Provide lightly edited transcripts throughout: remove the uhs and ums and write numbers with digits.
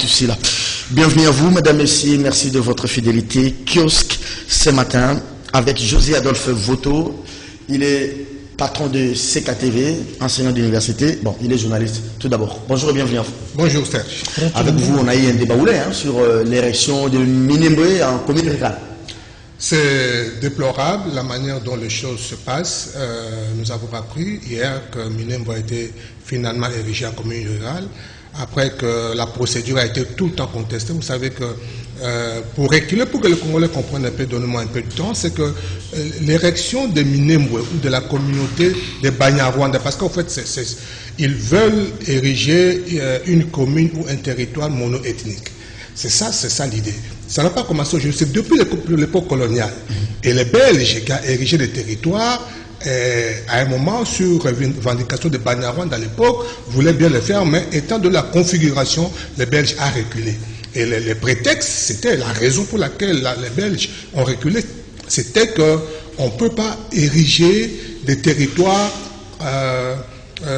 souci là. Bienvenue à vous, mesdames, messieurs. Merci de votre fidélité. Kiosque ce matin avec José Adolphe Voto. Il est patron de CKTV, enseignant d'université. Bon, il est journaliste. Tout d'abord, bonjour et bienvenue à vous. Bonjour Serge. Avec vous, on a eu un débat sur l'érection de Minembwe en commune rurale. C'est déplorable la manière dont les choses se passent. Nous avons appris hier que Minembwe a été finalement érigé en commune rurale, après que la procédure a été tout le temps contestée. Vous savez que pour reculer, pour que les Congolais comprennent un peu, donnez-moi un peu de temps, c'est que l'érection de Minembwe ou de la communauté de Banyarwanda, parce qu'en fait, ils veulent ériger une commune ou un territoire monoethnique. C'est ça l'idée. Ça n'a pas commencé aujourd'hui, c'est depuis l'époque coloniale. Et les Belges qui ont érigé des territoires, à un moment, sur revendication de Banyarwanda à l'époque, voulaient bien le faire, mais étant donné la configuration, les Belges ont reculé. Et le prétexte, c'était la raison pour laquelle les Belges ont reculé, c'était qu'on ne peut pas ériger des territoires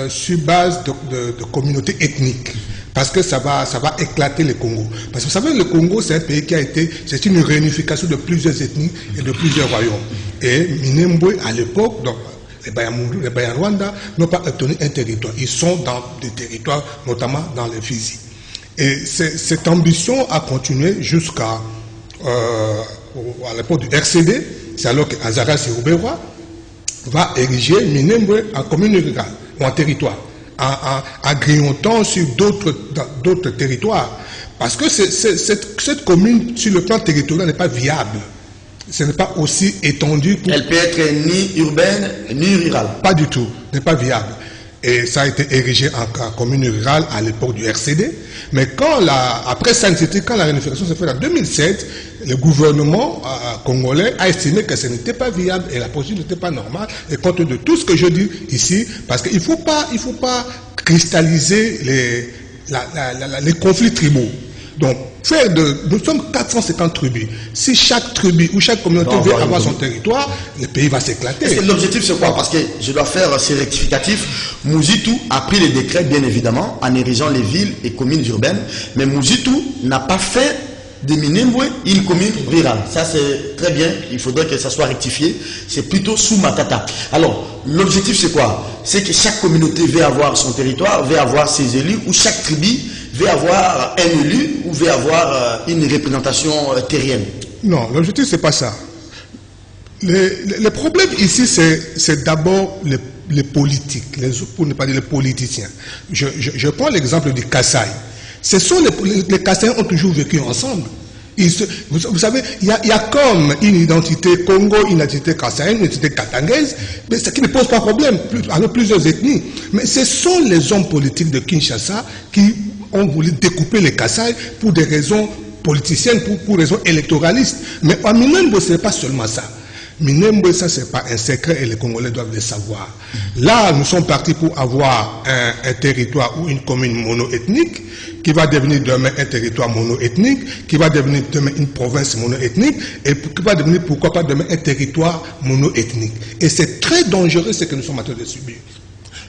sur base de communautés ethniques. Parce que ça va éclater le Congo. Parce que vous savez, le Congo, c'est un pays qui a été, c'est une réunification de plusieurs ethnies et de plusieurs royaumes. Et Minembwe, à l'époque, donc, les Banyarwanda n'ont pas obtenu un territoire. Ils sont dans des territoires, notamment dans les Fizi. Et cette ambition a continué jusqu'à l'époque du RCD. C'est alors que Azara Seroubewa va ériger Minembwe en commune rurale ou en territoire, en grignotant sur d'autres territoires. Parce que cette commune, sur le plan territorial, n'est pas viable. Ce n'est pas aussi étendu. Elle peut être ni urbaine, ni rurale. Pas du tout, n'est pas viable. Et ça a été érigé en commune rurale à l'époque du RCD. Mais après ça, quand la réunification s'est faite en 2007, le gouvernement congolais a estimé que ce n'était pas viable et la procédure n'était pas normale. Et compte tenu de tout ce que je dis ici, parce qu'il ne faut pas cristalliser les conflits tribaux. Donc, nous sommes 450 tribus. Si chaque tribu ou chaque communauté veut avoir son territoire, le pays va s'éclater. L'objectif, c'est quoi? Parce que je dois faire ces rectificatifs. Mouzitou a pris les décrets, bien évidemment, en érigeant les villes et communes urbaines. Mais Mouzitou n'a pas fait de Minembwe une commune rurale. Ça, c'est très bien. Il faudrait que ça soit rectifié. C'est plutôt sous Matata. Alors, l'objectif, c'est quoi? C'est que chaque communauté veut avoir son territoire, veut avoir ses élus, ou chaque tribu veut avoir un élu ou veut avoir une représentation terrienne. Non, l'objectif, c'est pas ça. Le problème ici, c'est d'abord les politiques, pour ne pas dire les politiciens. Je prends l'exemple du Kasaï. Les Kasaïens ont toujours vécu ensemble. Vous savez, il y a comme une identité Congo, une identité Kasaïenne, une identité katangaise, mais ce qui ne pose pas problème, avec plusieurs ethnies. Mais ce sont les hommes politiques de Kinshasa qui ont voulu découper les Kasaï pour des raisons politiciennes, pour raisons électoralistes. Mais à Minembwe, ce n'est pas seulement ça. Minembwe, ça, ce n'est pas un secret et les Congolais doivent le savoir. Là, nous sommes partis pour avoir un territoire ou une commune monoethnique qui va devenir demain un territoire monoethnique, qui va devenir demain une province monoethnique et qui va devenir, pourquoi pas, demain un territoire monoethnique. Et c'est très dangereux ce que nous sommes en train de subir.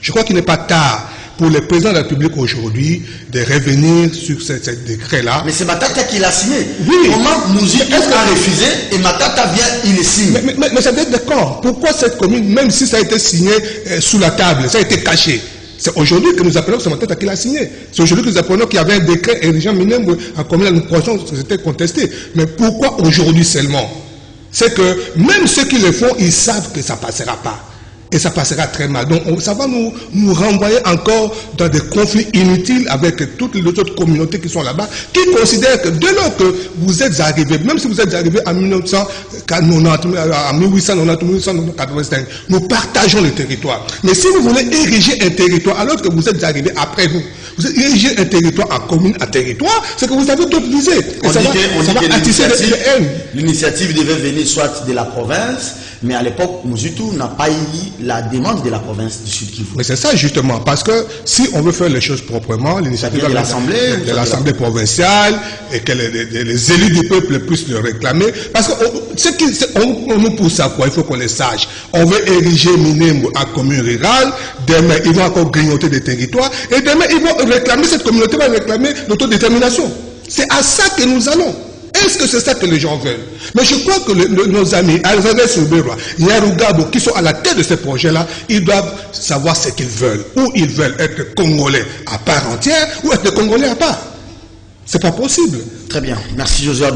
Je crois qu'il n'est pas tard pour le président de la République aujourd'hui de revenir sur ce décret-là. Mais c'est Matata qui l'a signé. Oui. Comment Mouzitou a refusé et Matata vient, il le signe? Mais ça doit être d'accord. Pourquoi cette commune, même si ça a été signé sous la table, ça a été caché? C'est aujourd'hui que nous apprenons que c'est Matata qui l'a signé. C'est aujourd'hui que nous apprenons qu'il y avait un décret érigeant Minembwe en commune. Nous croyons que c'était contesté. Mais pourquoi aujourd'hui seulement? C'est que même ceux qui le font, ils savent que ça ne passera pas. Et ça passera très mal. Donc ça va nous renvoyer encore dans des conflits inutiles avec toutes les autres communautés qui sont là-bas, qui considèrent que dès lors que vous êtes arrivés, même si vous êtes arrivés en 1890, en 1890, 1895, nous partageons le territoire. Mais si vous voulez ériger un territoire, alors que vous êtes arrivés après nous, vous érigez un territoire en commune à territoire, c'est que vous avez d'autres visées. On dit que l'initiative devait venir soit de la province, mais à l'époque, Mouzitou n'a pas eu la demande de la province du Sud Kivu. Mais c'est ça justement, parce que si on veut faire les choses proprement, l'initiative de l'Assemblée provinciale et que les élus du peuple puissent le réclamer, parce qu'on nous pousse à quoi? Il faut qu'on les sache. On veut ériger Minembwe en commune rurale, demain ils vont encore grignoter des territoires, et demain ils vont réclamer, cette communauté va réclamer l'autodétermination. C'est à ça que nous allons. Est-ce que c'est ça que les gens veulent? Mais je crois que nos amis, Alvarez Souberois, Yarugabo, qui sont à la tête de ces projets-là, ils doivent savoir ce qu'ils veulent. Ou ils veulent être Congolais à part entière, ou être Congolais à part. C'est pas possible. Très bien. Merci, Josué.